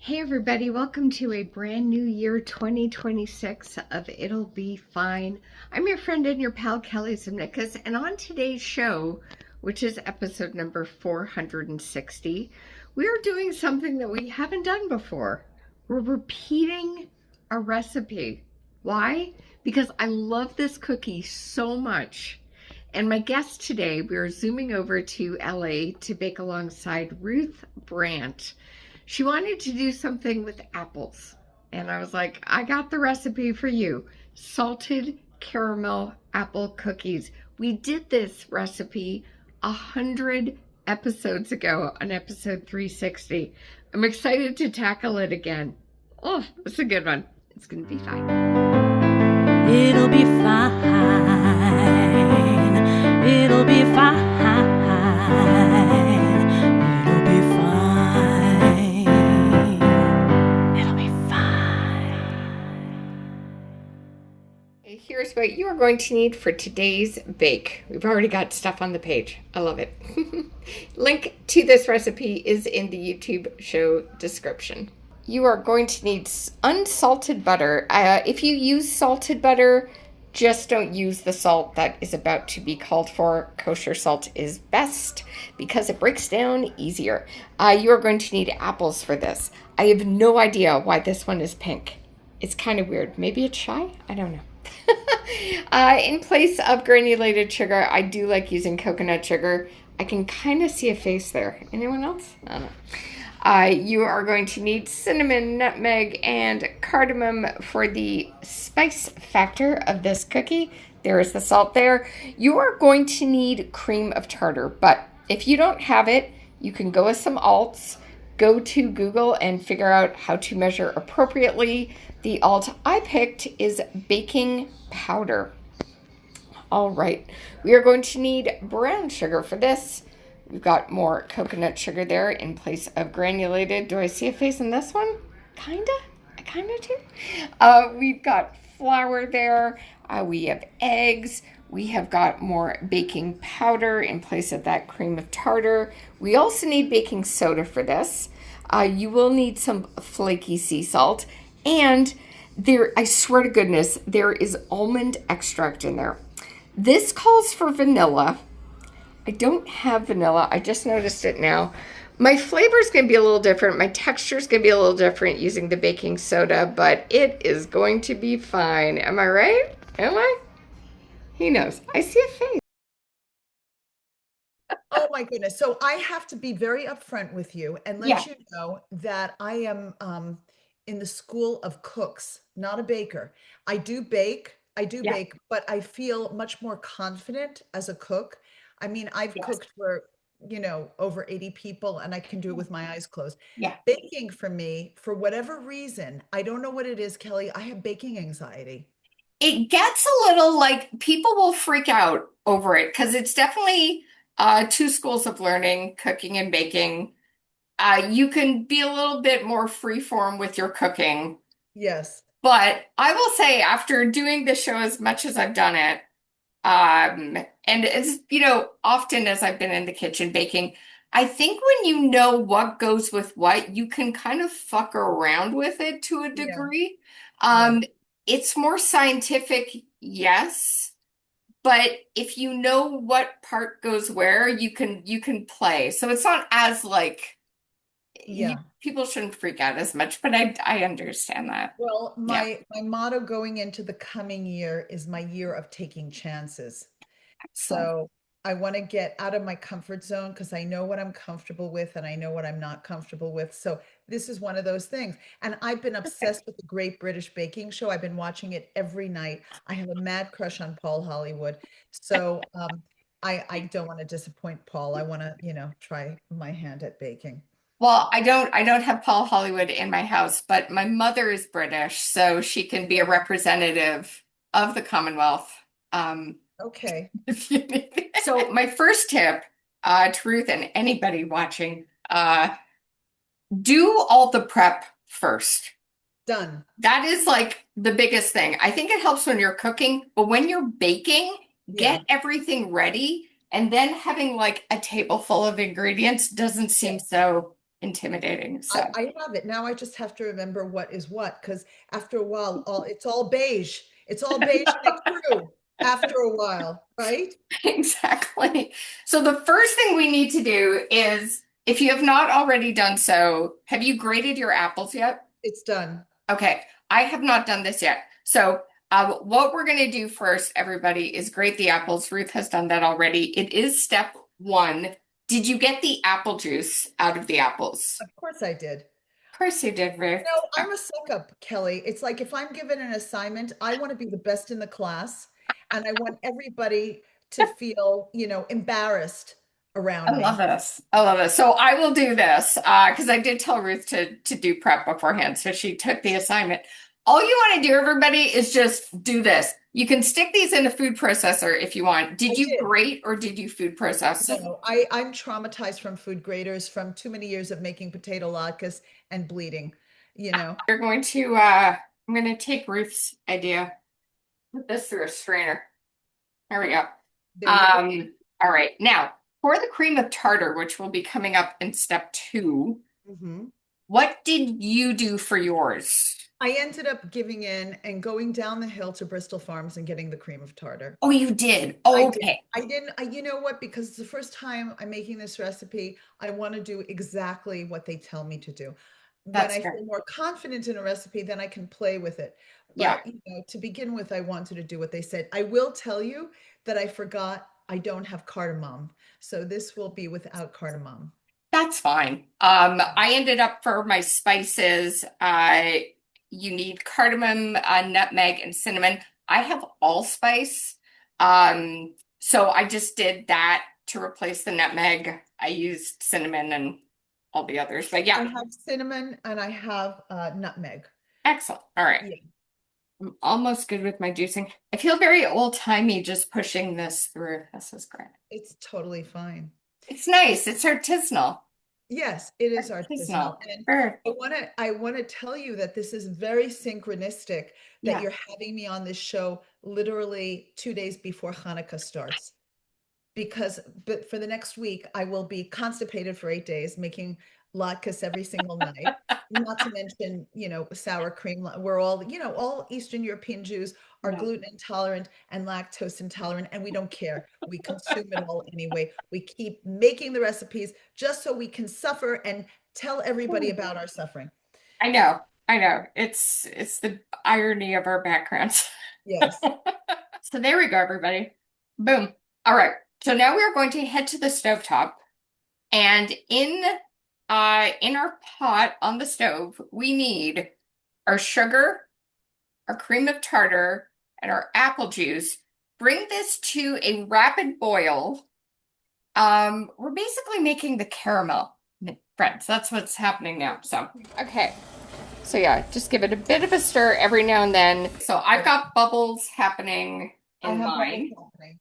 Hey everybody, welcome to a brand new year 2026 of It'll Be Fine. I'm your friend and your pal Kelly Zemnickis, and on today's show, which is episode number 460, we are doing something that we haven't done before. We're repeating a recipe. Why? Because I love this cookie so much. And my guest today, we are zooming over to LA to bake alongside Ruth Brandt. She wanted to do something with apples. And I was like, I got the recipe for you. Salted caramel apple cookies. We did this recipe 100 episodes ago on episode 360. I'm excited to tackle it again. Oh, it's a good one. It's going to be fine. It'll be fine. It'll be fine. It'll be fine. It'll be fine. Here's what you are going to need for today's bake. We've already got stuff on the page. I love it. Link to this recipe is in the YouTube show description. You are going to need unsalted butter. If you use salted butter, just don't use the salt that is about to be called for. Kosher salt is best because it breaks down easier. You are going to need apples for this. I have no idea why this one is pink. It's kind of weird. Maybe it's shy? I don't know. In place of granulated sugar, I do like using coconut sugar. I can kind of see a face there. Anyone else? I don't know. You are going to need cinnamon, nutmeg, and cardamom for the spice factor of this cookie. There is the salt there. You are going to need cream of tartar, but if you don't have it, you can go with some alts. Go to Google and figure out how to measure appropriately. The alt I picked is baking powder. All right, we are going to need brown sugar for this. We've got more coconut sugar there in place of granulated. Do I see a face in this one? Kinda. I kinda do. We've got flour there. We have eggs. We have got more baking powder in place of that cream of tartar. We also need baking soda for this. You will need some flaky sea salt. And there, I swear to goodness, there is almond extract in there. This calls for vanilla. I don't have vanilla. I just noticed it now. My flavor is going to be a little different. My texture is going to be a little different using the baking soda, but it is going to be fine. Am I right? Am I? He knows. I see a face. Oh my goodness. So I have to be very upfront with you and let you know that I am in the school of cooks, not a baker. I do bake, but I feel much more confident as a cook. I mean, I've Yes. cooked for, over 80 people and I can do it with my eyes closed. Yeah. Baking for me, for whatever reason, I don't know what it is, Kelly. I have baking anxiety. It gets a little like people will freak out over it because it's definitely two schools of learning, cooking and baking. You can be a little bit more freeform with your cooking. Yes. But I will say, after doing the show as much as I've done it, and as often as I've been in the kitchen baking, I think when you know what goes with what, you can kind of fuck around with it to a Yeah. degree. Yeah. It's more scientific, yes, but if you know what part goes where, you can play. So it's not as like Yeah. people shouldn't freak out as much, but I understand that. Well, Yeah. my motto going into the coming year is my year of taking chances. Excellent. So I want to get out of my comfort zone because I know what I'm comfortable with and I know what I'm not comfortable with. So this is one of those things. And I've been obsessed with the Great British Baking Show. I've been watching it every night. I have a mad crush on Paul Hollywood. So I don't want to disappoint Paul. I want to, try my hand at baking. Well, I don't have Paul Hollywood in my house, but my mother is British, so she can be a representative of the Commonwealth. Um, Okay. if you need. So my first tip, to Ruth and anybody watching, do all the prep first. Done. That is like the biggest thing. I think it helps when you're cooking, but when you're baking, Yeah. get everything ready, and then having like a table full of ingredients doesn't seem Yeah. so intimidating. So I have it. Now I just have to remember what is what, because after a while, it's all beige. It's all beige and true after a while, right? exactly. So the first thing we need to do is, if you have not already done so, have you grated your apples yet? It's done. Okay, I have not done this yet. So what we're going to do first, everybody, is grate the apples. Ruth has done that already. It is step one. Did you get the apple juice out of the apples? Of course I did. Of course you did, Ruth. No, I'm a suck up, Kelly. It's like if I'm given an assignment, I want to be the best in the class and I want everybody to feel, embarrassed I around love me. this. I love this. So I will do this because I did tell Ruth to do prep beforehand. So she took the assignment. All you want to do, everybody, is just do this. You can stick these in a food processor if you want. I Did you did. grate or did you food process? No, I'm traumatized from food graters from too many years of making potato latkes and bleeding, you know. You're going to I'm going to take Ruth's idea. Put this through a strainer. There we go. There you go. All right. Now, for the cream of tartar, which will be coming up in step two, Mhm. what did you do for yours? I ended up giving in and going down the hill to Bristol Farms and getting the cream of tartar. Oh, you did. I did. Okay. I didn't, you know what? Because it's the first time I'm making this recipe, I want to do exactly what they tell me to do. When That's I fair. feel more confident in a recipe, then I can play with it. Yeah, But, to begin with, I wanted to do what they said. I will tell you that I forgot I don't have cardamom. So this will be without cardamom. that's fine. I ended up for my spices, you need cardamom, nutmeg, and cinnamon. I have allspice. So I just did that to replace the nutmeg. I used cinnamon and all the others. But I yeah, have cinnamon and I have nutmeg. excellent. All right. Yeah, I'm almost good with my juicing. I feel very old-timey just pushing this through. This is great. it's totally fine. It's nice. It's artisanal. Yes, it is artisanal. Artisanal. And Sure. I want to tell you that this is very synchronistic that Yeah. you're having me on this show literally 2 days before Hanukkah starts. Because but for the next week, I will be constipated for 8 days, making latkes every single night. Not to mention, sour cream. We're all, all Eastern European Jews are Yeah. gluten intolerant and lactose intolerant, and we don't care. We consume it all anyway. We keep making the recipes just so we can suffer and tell everybody about our suffering. I know. I know. It's the irony of our backgrounds. Yes. So there we go, everybody. Boom. All right. So now we are going to head to the stovetop. And in our pot on the stove, we need our sugar, our cream of tartar, and our apple juice. Bring this to a rapid boil. We're basically making the caramel, friends. That's what's happening now. So, okay. So yeah, just give it a bit of a stir every now and then. So I've got bubbles happening I in have bubbles mine. happening.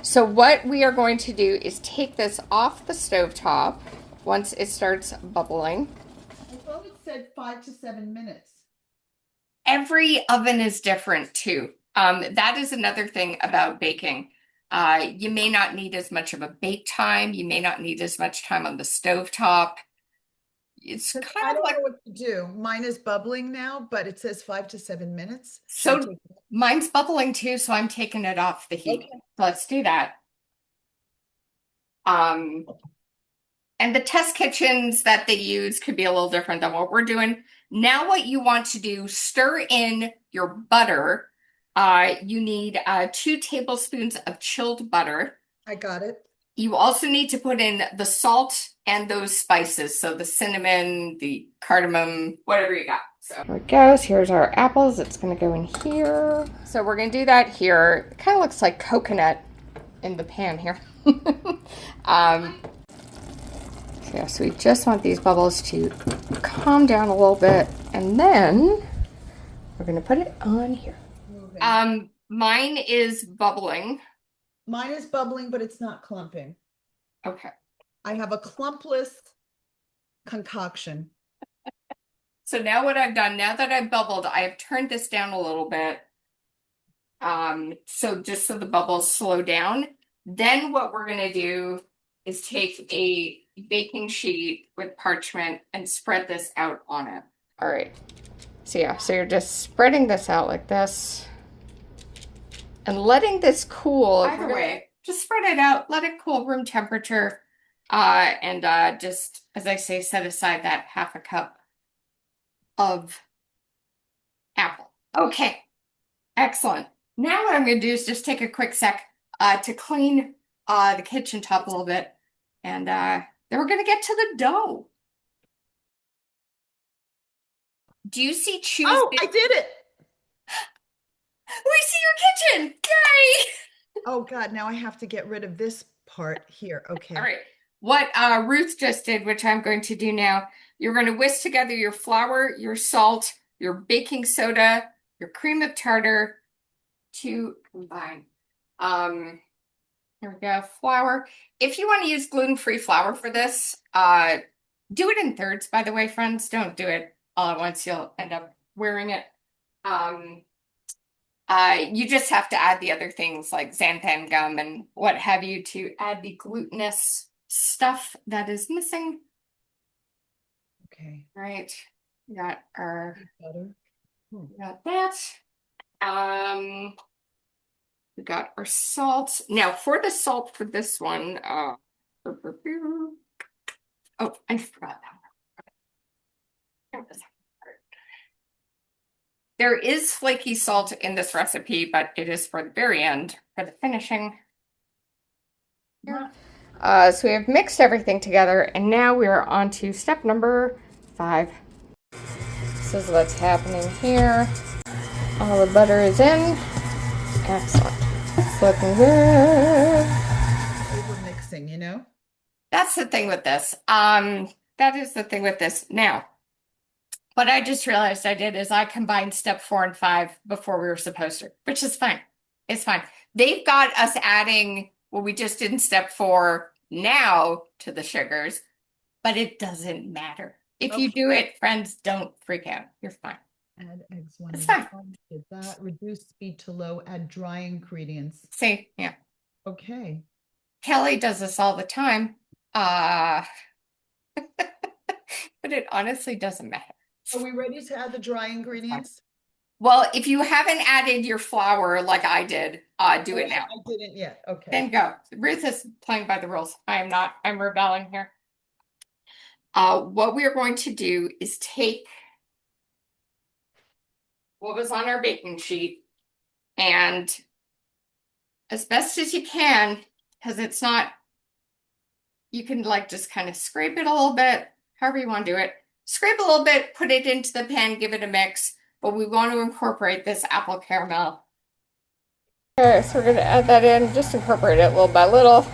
So what we are going to do is take this off the stovetop once it starts bubbling. I thought it said 5 to 7 minutes. Every oven is different too. That is another thing about baking. You may not need as much of a bake time. You may not need as much time on the stovetop. It's kind I of don't like, know what to do. Mine is bubbling now, but it says 5 to 7 minutes. Should I so take it? mine's bubbling too, so I'm taking it off the heat. Okay. Let's do that. Um, and the test kitchens that they use could be a little different than what we're doing. Now, what you want to do, stir in your butter. You need 2 tablespoons of chilled butter. I got it. You also need to put in the salt and those spices. So the cinnamon, the cardamom, whatever you got. So here it goes. Here's our apples. It's going to go in here. So we're going to do that here. It kind of looks like coconut in the pan here. Yeah, so we just want these bubbles to calm down a little bit, and then we're gonna put it on here. Mine is bubbling. Mine is bubbling, but it's not clumping. Okay. I have a clumpless concoction. So now what I've done, now that I've bubbled, I have turned this down a little bit. So just so the bubbles slow down. Then what we're gonna do is take a baking sheet with parchment and spread this out on it. All right. So yeah, so you're just spreading this out like this and letting this cool. Either way, just spread it out, let it cool room temperature. And just, as I say, set aside that half a cup of apple. Okay, excellent. Now what I'm going to do is just take a quick sec to clean the kitchen top a little bit. And then we're going to get to the dough. Do you see choose? Oh, I did it. We see your kitchen. Yay! Oh God, now I have to get rid of this part here. Okay. All right. What Ruth just did, which I'm going to do now, you're going to whisk together your flour, your salt, your baking soda, your cream of tartar to combine. Here we go, flour. If you want to use gluten-free flour for this, do it in thirds, by the way, friends. Don't do it all at once. You'll end up wearing it. You just have to add the other things like xanthan gum and what have you to add the glutinous stuff that is missing. Okay. All right. We got our butter. we got that. We got our salt. Now for the salt for this one, oh, I forgot that. There is flaky salt in this recipe, but it is for the very end, for the finishing. Yeah. So we have mixed everything together, and now we are on to step number 5. This is what's happening here. All the butter is in. Excellent. It's looking good. Over mixing, you know? That's the thing with this. That is the thing with this. Now, what I just realized I did is I combined step 4 and 5 before we were supposed to, which is fine. It's fine. They've got us adding what we just did in step 4 now to the sugars, but it doesn't matter. If you do it, friends, don't freak out. You're fine. Add eggs 1 It's at a fine. time. Did that. Reduce speed to low. Add dry ingredients. See, yeah. Okay. Kelly does this all the time. But it honestly doesn't matter. Are we ready to add the dry ingredients? Well, if you haven't added your flour like I did, do it now. I didn't yet. Okay. Then go. Ruth is playing by the rules. I am not. I'm rebelling here. What we are going to do is take what was on our baking sheet and as best as you can, because it's not, you can like just kind of scrape it a little bit, however you want to do it. Scrape a little bit, put it into the pan, give it a mix, but we want to incorporate this apple caramel. Okay, so we're going to add that in, just incorporate it little by little.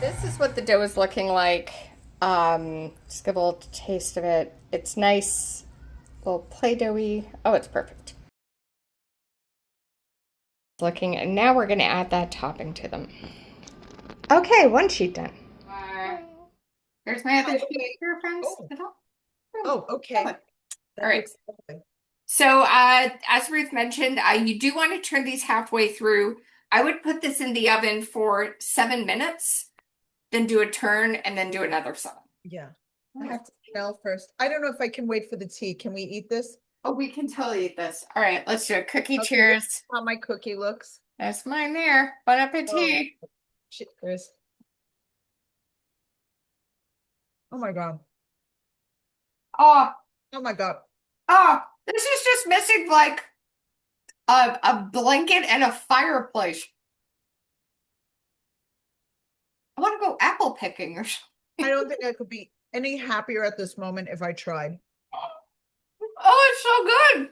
This is what the dough is looking like. Just give a little taste of it. It's nice, a little play-doughy. Oh, it's perfect. Looking, and now we're going to add that topping to them. Okay, one sheet done. There's my other sheet here, friends. Oh, okay. All right. So, as Ruth mentioned, you do want to turn these halfway through. I would put this in the oven for 7 minutes, then do a turn, and then do another 7. Yeah. I have to smell first. I don't know if I can wait for the tea. Can we eat this? Oh, we can totally eat this. All right, let's do a cookie. Okay, cheers. How my cookie looks. That's mine there. Bon appetit. Oh, cheers. Oh my God. Oh. Oh my God. Oh, this is just missing like a blanket and a fireplace. I want to go apple picking or something. I don't think I could be any happier at this moment if I tried. Oh, it's so good.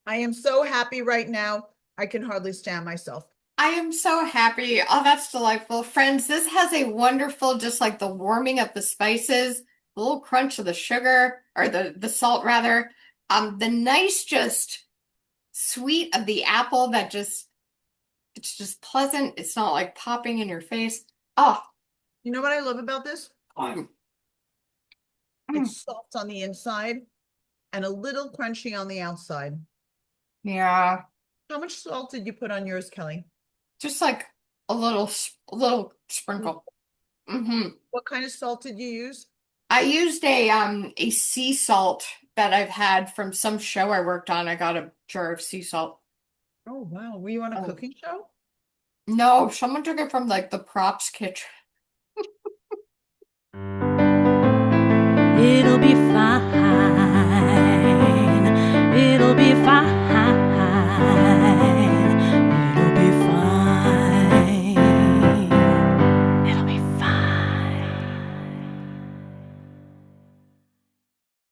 I am so happy right now. I can hardly stand myself. I am so happy. Oh, that's delightful. Friends, this has a wonderful, just like the warming of the spices, the little crunch of the sugar, or the salt rather. The nice just sweet of the apple that just, it's just pleasant. It's not like popping in your face. Oh. You know what I love about this? It's soft on the inside and a little crunchy on the outside. Yeah. How much salt did you put on yours, Kelly? Just like a little sprinkle. Hmm. What kind of salt did you use? I used a sea salt that I've had from some show I worked on. I got a jar of sea salt. Oh, wow. Were you on a Oh. cooking show? No, someone took it from like the props kitchen. It'll be fine.